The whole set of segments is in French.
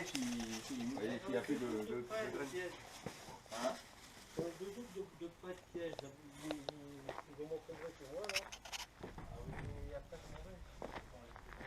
s'il a fait de graines. Hein? Deux groupes de pas de piège. Ils vont montrer sur moi là. Et après, je m'en vais.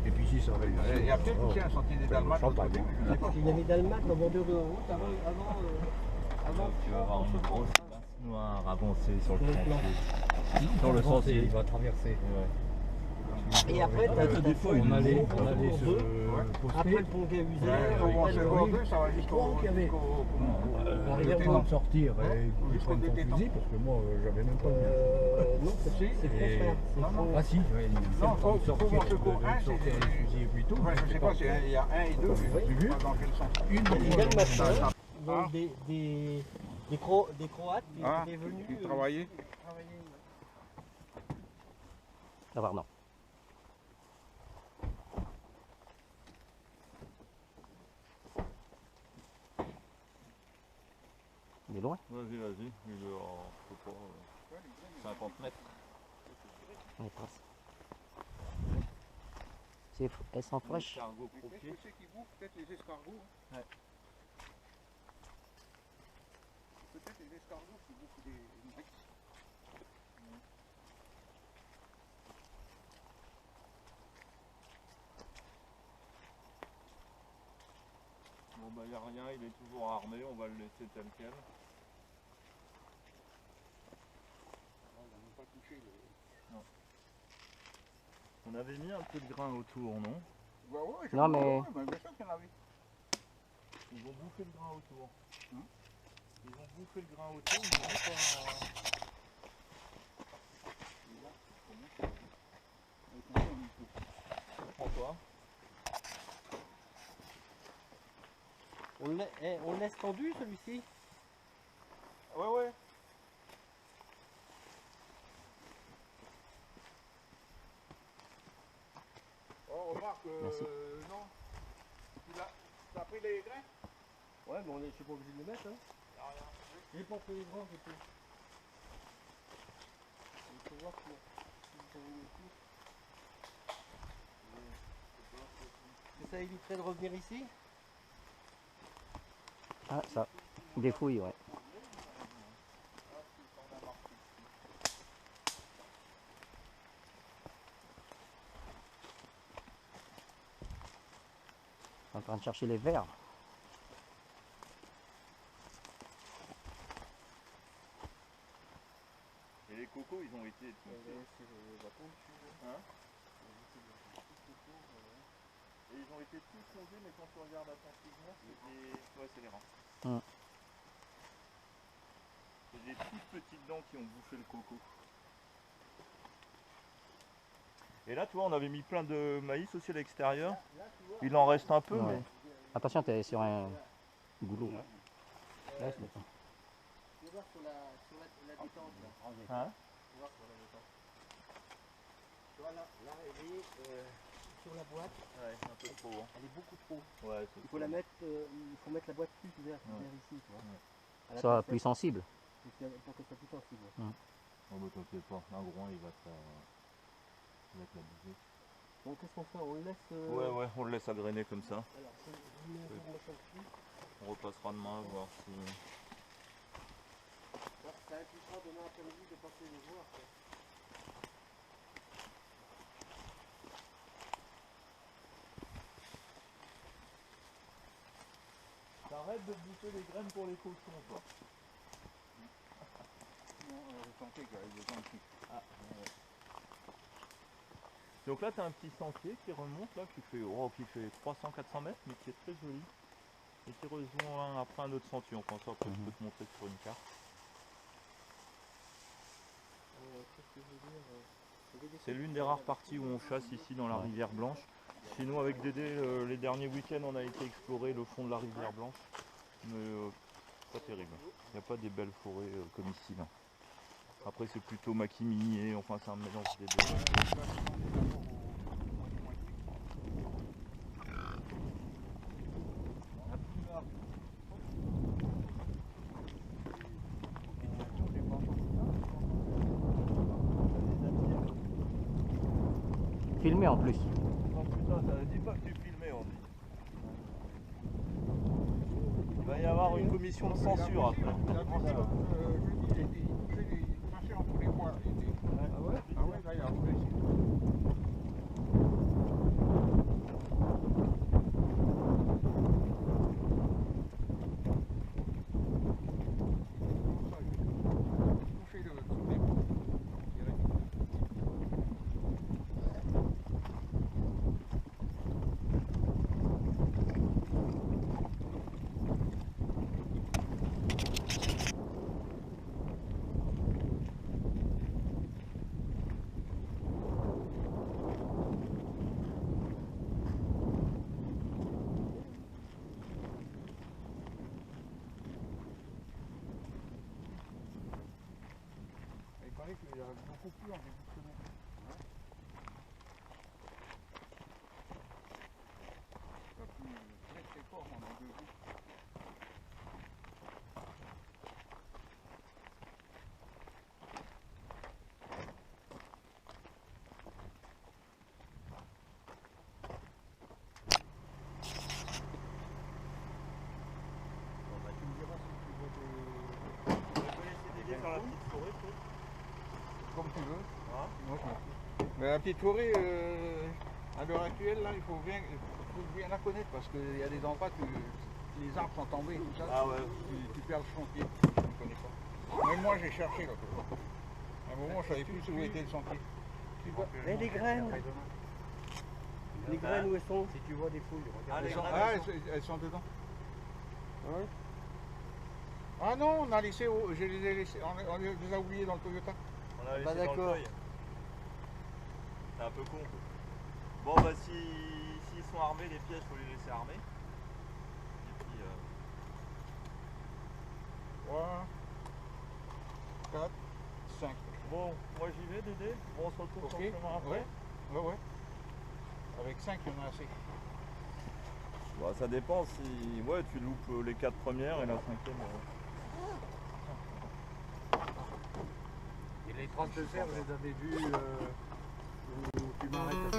Et puis si ça réussit. Il y a peut-être aussi un sentier des Dalmates. Il y avait Dalmat en bordure de route avant. Tu vas avoir une grosse masse noire avancée sur le Sur le plan. sentier. Sur le sentier. Il va traverser. Ouais. Et après, Des fois, on allait se après poster. le pont Gavuzet, Au après le secondaire, ça va jusqu'au. qu'il y avait. On était en train de sortir et il prendre son fusil parce que moi j'avais même pas le mien. Non, c'est Et- frère. Ah si, ouais, il Non, faut sortir voir secours un, sortir c'est- les fusils plus tôt. Ouais, je sais pas, il y a un et deux, je sais vu pas dans quel sens. Une Il y a le machin, Ah. donc des Croates qui Ah, étaient venus qui travaillait. travailler. Ah pardon. Il est loin. Vas-y, il est en, je sais pas, 50 mètres. On est presque. Elles sont fraîches. Escargot Qu'est-ce croqué. que c'est qui bouffent? Peut-être les escargots. Hein. Ouais. Peut-être les escargots qui bouffent des maïs. Bon bah y a rien, il est toujours armé, on va le laisser tel quel. On n'a même pas touché le. On avait mis un peu de grain autour, non? Bah ouais, Non, mais- ouais, bah, bien sûr qu'il y en avait. Ils ont bouffé le grain autour. Hein? Ils ont bouffé le grain autour, ils ont pas... Prends-toi. On le laisse tendu celui-ci. Ouais, ouais. Oh, remarque, Merci. non. Tu as pris les grains? Ouais, mais je suis pas obligé de le mettre. Hein. J'ai pas pris les grands, j'ai pris. Il faut voir si ça vaut le coup. Et ça éviterait de revenir ici. Ah, ça. Des fouilles, ouais. En train de chercher les verres. Et les cocos, ils ont été étouffés. Hein? Et ils ont été tous fondés, mais quand tu regardes attentivement, c'est des rats. C'est des toutes petites dents qui ont bouffé le coco. Et là, tu vois, on avait mis plein de maïs aussi à l'extérieur. Il en reste un peu, Ouais. mais... Attention, t'es sur un goulot. Là, c'est bon. Tu vas voir sur la détente là. Hein? Tu vas voir sur la détente. Tu vois là, elle est sur la boîte. Ouais, un peu trop. Hein. Elle est beaucoup trop. Ouais, Il faut la mettre, il faut mettre la boîte plus vers ici, tu vois. À la Soit placette, plus sensible. pour que ça soit plus sensible. Oh bah t'inquiète pas, un groin il va te la bouger. Donc qu'est-ce qu'on fait? On le laisse. Ouais, on le laisse agréner comme ça. Alors, je mets information dessus. On repassera demain voir si... Ça impliquera demain après-midi de passer les voir. Quoi. T'arrêtes de bouffer les graines pour les cochons, toi. Non, je sentais qu'il y avait des gens qui. Donc là t'as un petit sentier qui remonte là, qui fait 300-400 mètres, mais qui est très joli. Et qui rejoint après un autre sentier, enfin ça après je peux te montrer sur une carte. Qu'est-ce que je veux dire C'est l'une des rares parties où on chasse ici dans la rivière Blanche. Chez nous avec Dédé, les derniers week-ends on a été explorer le fond de la rivière Blanche. Mais pas terrible. Il n'y a pas des belles forêts comme ici. Là. Après c'est plutôt maquis minier, enfin c'est un mélange des deux. Filmé en plus. Oh putain, ça dit pas que tu filmais, on dit. Il va y avoir une commission de censure après. Jeudi, il marchait entre les bois. Ah ouais? Ah ouais, là, il y a un policier. Il paraît qu'il y a beaucoup plus en début de semaine. Ça a plu très très fort pendant 2 jours. Tu me diras si tu vois des... Comme tu veux. Hein? Moi, je m'en fous. Mais la petite forêt, à l'heure actuelle, là, il faut bien la connaître parce qu'il y a des endroits où les arbres sont tombés et tout ça. Ah ouais. Tu perds le sentier. Je ne connais pas. Même moi, j'ai cherché là. À un moment, je savais plus où était le sentier. Et les graines? Les graines où elles sont? Si tu vois des fouilles, regarde. Elles sont dedans. Ouais. Ah non, on a laissé, je les ai laissés, on les a oubliés dans le Toyota. On a laissé Bah, dans le d'accord. feuille. C'est un peu con. Bon bah s'ils sont armés, les pièges, faut les laisser armés. Et puis 3, 4, 5. bon, moi j'y vais Dédé. Bon, on se retrouve sur le Ok, chemin après. ouais. Avec 5, il y en a assez. Bah, ça dépend si ouais, tu loupes les 4 premières et la 5e. Et les traces de cerf, je les avais vues où tu m'arrêtes.